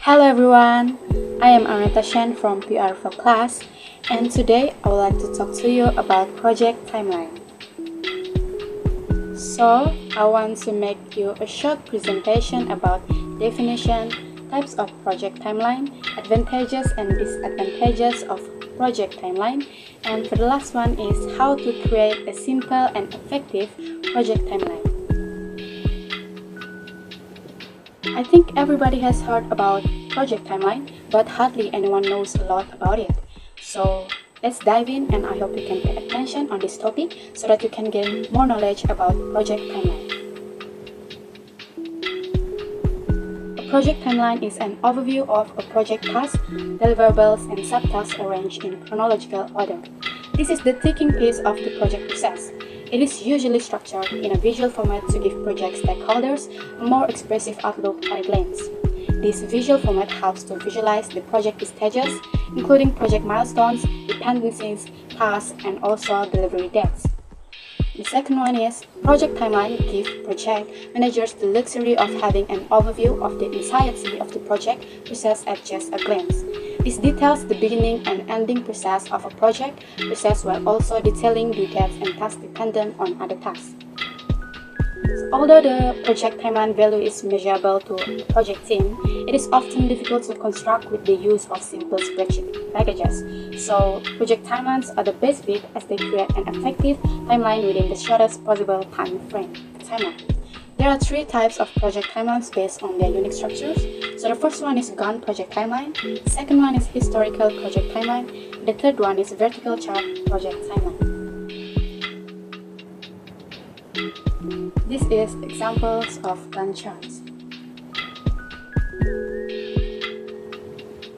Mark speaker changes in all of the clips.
Speaker 1: Hello everyone, I am Arnetta from PR for Class, and today I would like to talk to you about project timeline. So, I want to make you a short presentation about definition, types of project timeline, advantages and disadvantages of project timeline, and for the last one is how to create a simple and effective project timeline. I think everybody has heard about project timeline, but hardly anyone knows a lot about it. So let's dive in, and I hope you can pay attention on this topic so that you can gain more knowledge about project timeline. A project timeline is an overview of a project task, deliverables, and subtasks arranged in chronological order. This is the ticking piece of the project process. It is usually structured in a visual format to give project stakeholders a more expressive outlook at a glance. This visual format helps to visualize the project stages, including project milestones, dependencies, tasks, and also delivery dates. The second one is project timeline gives project managers the luxury of having an overview of the entirety of the project process at just a glance. This details the beginning and ending process of a project process while also detailing due dates and tasks dependent on other tasks. Although the project timeline value is measurable to the project team, it is often difficult to construct with the use of simple spreadsheet packages. So, project timelines are the best fit as they create an effective timeline within the shortest possible time frame. There are three types of project timelines based on their unique structures. So the first one is Gantt project timeline, the second one is historical project timeline, and the third one is vertical chart project timeline. This is examples of Gantt charts.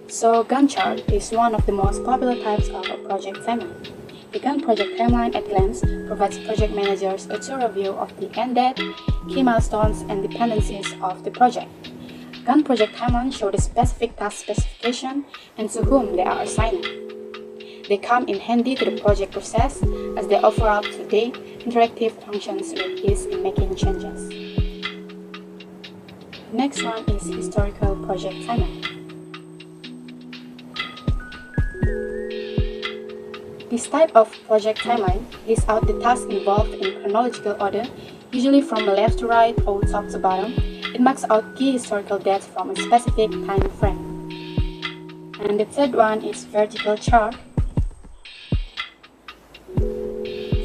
Speaker 1: So Gantt chart is one of the most popular types of a project timeline. The Gantt project timeline at glance provides project managers a thorough view of the end date, key milestones, and dependencies of the project. Gantt project timeline show the specific task specification and to whom they are assigned. They come in handy to the project process as they offer up to-date interactive functions with ease in making changes. The next one is historical project timeline. This type of project timeline lists out the tasks involved in chronological order, usually from left to right or top to bottom. It marks out key historical dates from a specific time frame. And the third one is vertical chart.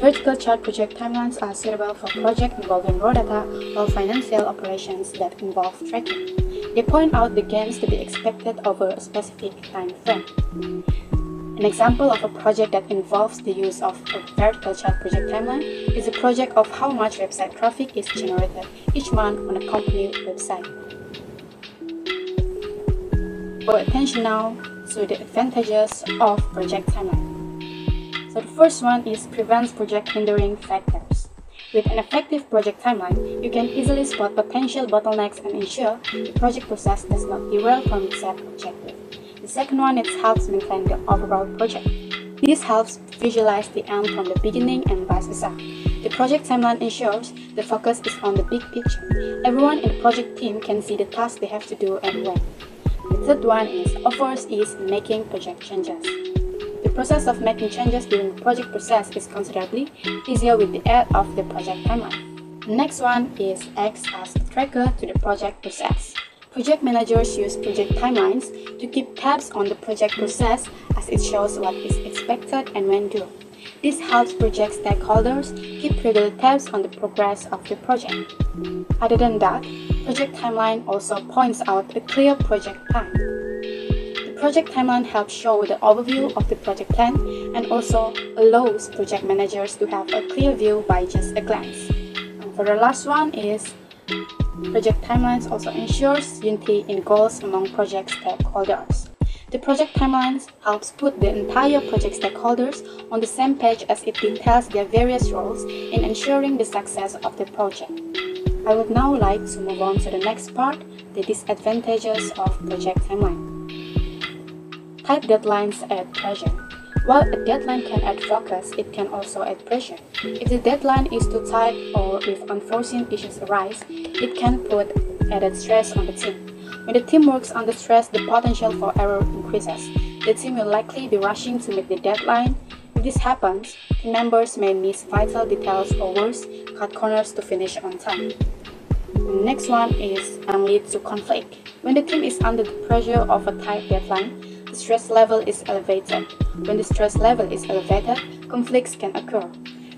Speaker 1: Vertical chart project timelines are suitable for projects involving raw data or financial operations that involve tracking. They point out the gains to be expected over a specific time frame. An example of a project that involves the use of a vertical chart project timeline is a project of how much website traffic is generated each month on a company website. Pay attention now to the advantages of project timeline. So the first one is prevents project hindering factors. With an effective project timeline, you can easily spot potential bottlenecks and ensure the project process does not derail from its set objective. The second one is helps maintain the overall project. This helps visualize the end from the beginning and vice versa. The project timeline ensures the focus is on the big picture. Everyone in the project team can see the tasks they have to do and when. The third one is offers ease in making project changes. The process of making changes during the project process is considerably easier with the aid of the project timeline. The next one is acts as a tracker to the project process. Project managers use project timelines to keep tabs on the project process as it shows what is expected and when due. This helps project stakeholders keep regular tabs on the progress of the project. Other than that, project timeline also points out a clear project plan. The project timeline helps show the overview of the project plan and also allows project managers to have a clear view by just a glance. And for the last one is project timelines also ensures unity in goals among project stakeholders. The project timelines helps put the entire project stakeholders on the same page as it details their various roles in ensuring the success of the project. I would now like to move on to the next part, the disadvantages of project timeline. Tight deadlines add pressure. While a deadline can add focus, it can also add pressure. If the deadline is too tight or if unforeseen issues arise, it can put added stress on the team. When the team works under stress, the potential for error increases. The team will likely be rushing to meet the deadline. If this happens, team members may miss vital details or worse, cut corners to finish on time. The next one is lead to conflict. When the team is under the pressure of a tight deadline, the stress level is elevated. When the stress level is elevated, conflicts can occur.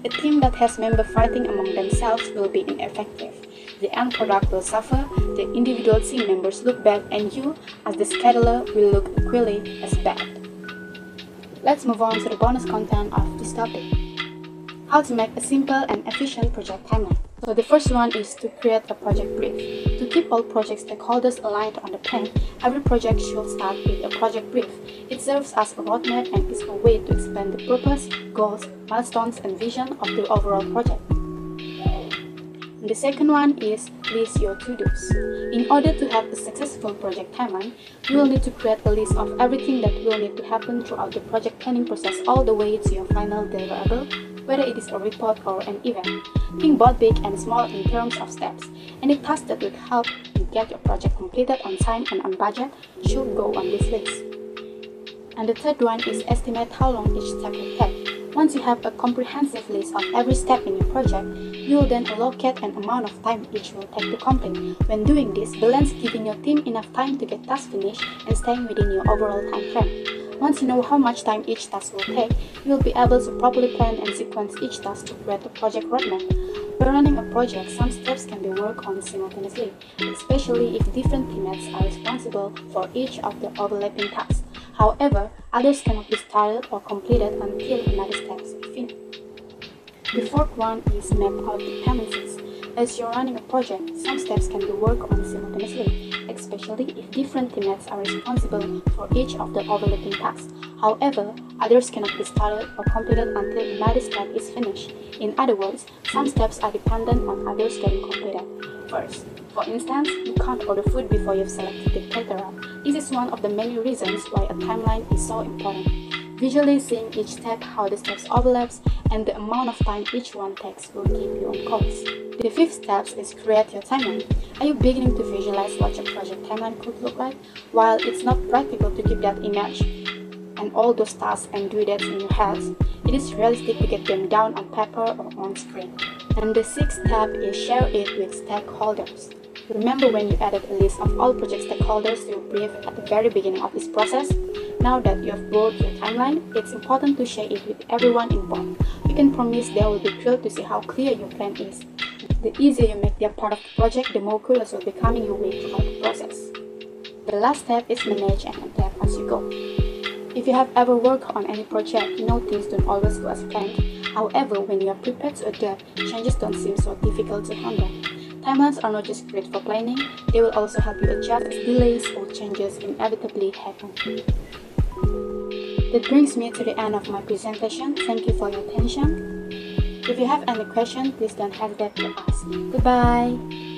Speaker 1: A team that has members fighting among themselves will be ineffective. The end product will suffer, the individual team members look bad, and you, as the scheduler, will look equally as bad. Let's move on to the bonus content of this topic. How to make a simple and efficient project timeline. So the first one is to create a project brief. To keep all project stakeholders aligned on the plan, every project should start with a project brief. It serves as a roadmap and is a way to explain the purpose, goals, milestones, and vision of the overall project. And the second one is list your to-dos. In order to have a successful project timeline, you will need to create a list of everything that will need to happen throughout the project planning process all the way to your final deliverable, whether it is a report or an event. Think both big and small in terms of steps. Any task that would help you get your project completed on time and on budget should go on this list. And the third one is estimate how long each step will take. Once you have a comprehensive list of every step in your project, you will then allocate an amount of time each will take to complete. When doing this, balance giving your team enough time to get tasks finished and staying within your overall time frame. Once you know how much time each task will take, you will be able to properly plan and sequence each task to create a project roadmap. When running a project, some steps can be worked on simultaneously, especially if different teammates are responsible for each of the overlapping tasks. However, others cannot be started or completed until another step is finished. The fourth one is map out dependencies. As you're running a project, some steps can be worked on simultaneously, especially if different teammates are responsible for each of the overlapping tasks. However, others cannot be started or completed until another step is finished. In other words, some steps are dependent on others getting completed first. For instance, you can't order food before you've selected the caterer. This is one of the many reasons why a timeline is so important. Visually seeing each step, how the steps overlaps, and the amount of time each one takes will keep you on course. The fifth step is create your timeline. Are you beginning to visualize what your project timeline could look like? While it's not practical to keep that image and all those tasks and due dates in your head, it is realistic to get them down on paper or on screen. And the sixth step is share it with stakeholders. Remember when you added a list of all project stakeholders to your brief at the very beginning of this process? Now that you have built your timeline, it's important to share it with everyone involved. We can promise they will be thrilled to see how clear your plan is. The easier you make their part of the project, the more curious will becoming your way throughout the process. The last step is manage and adapt as you go. If you have ever worked on any project, you know things don't always go as planned. However, when you are prepared to adapt, changes don't seem so difficult to handle. Timelines are not just great for planning, they will also help you adjust as delays or changes inevitably happen. That brings me to the end of my presentation. Thank you for your attention. If you have any questions, please don't hesitate to ask. Goodbye!